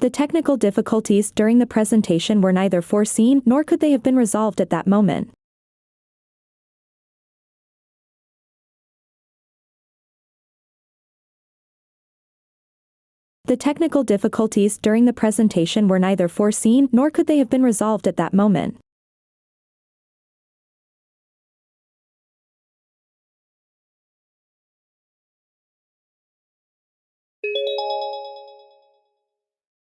The technical difficulties during the presentation were neither foreseen nor could they have been resolved at that moment. The technical difficulties during the presentation were neither foreseen nor could they have been resolved at that moment.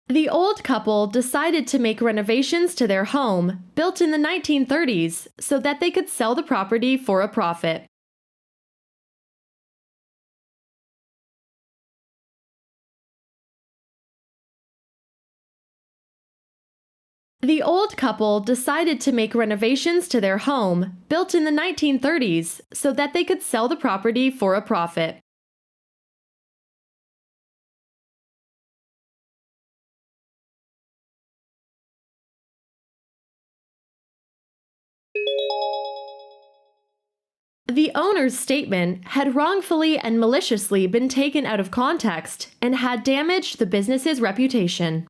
The old couple decided to make renovations to their home, built in the 1930s, so that they could sell the property for a profit. The old couple decided to make renovations to their home, built in the 1930s, so that they could sell the property for a profit. The owner's statement had wrongfully and maliciously been taken out of context and had damaged the business's reputation.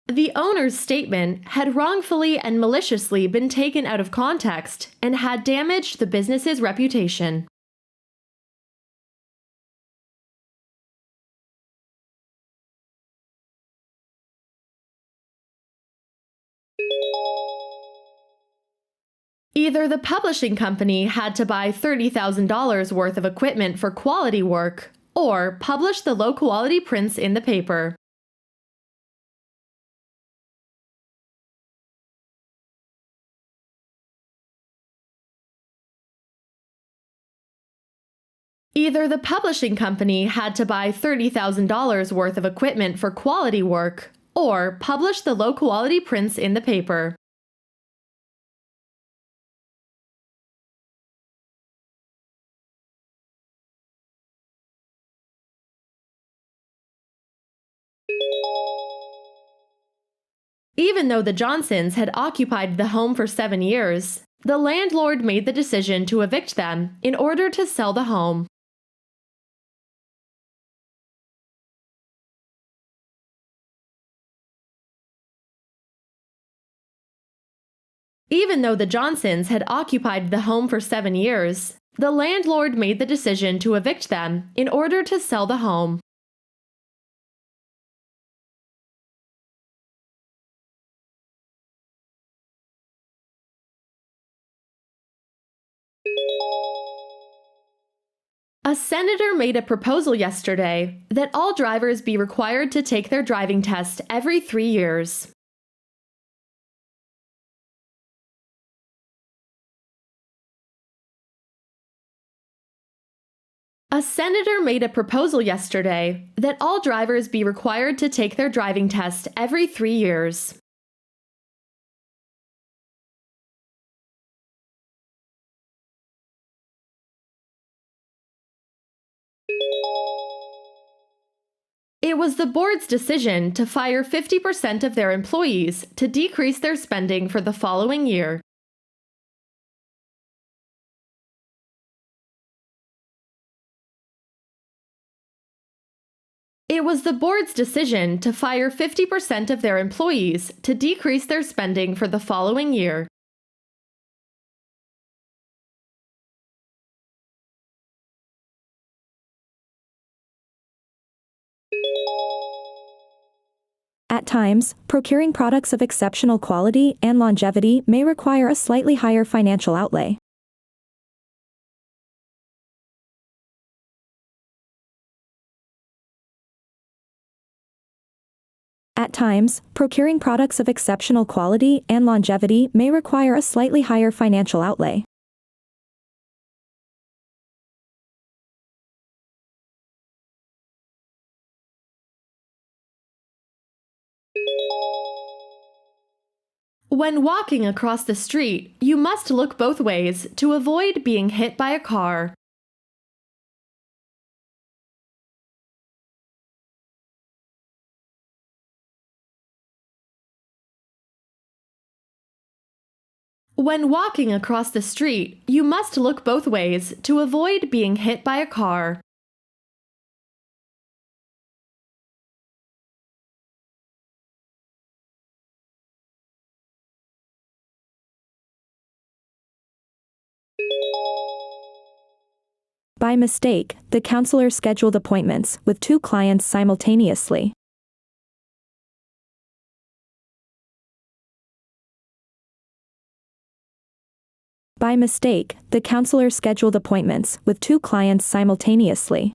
The owner's statement had wrongfully and maliciously been taken out of context and had damaged the business's reputation. Either the publishing company had to buy $30,000 worth of equipment for quality work, or publish the low-quality prints in the paper. Either the publishing company had to buy $30,000 worth of equipment for quality work, or publish the low-quality prints in the paper. Even though the Johnsons had occupied the home for 7 years, the landlord made the decision to evict them in order to sell the home. Even though the Johnsons had occupied the home for 7 years, the landlord made the decision to evict them in order to sell the home. A senator made a proposal yesterday that all drivers be required to take their driving test every 3 years. A senator made a proposal yesterday that all drivers be required to take their driving test every 3 years. It was the board's decision to fire 50% of their employees to decrease their spending for the following year. It was the board's decision to fire 50% of their employees to decrease their spending for the following year. At times, procuring products of exceptional quality and longevity may require a slightly higher financial outlay. At times, procuring products of exceptional quality and longevity may require a slightly higher financial outlay. When walking across the street, you must look both ways to avoid being hit by a car. When walking across the street, you must look both ways to avoid being hit by a car. By mistake, the counselor scheduled appointments with two clients simultaneously. By mistake, the counselor scheduled appointments with two clients simultaneously.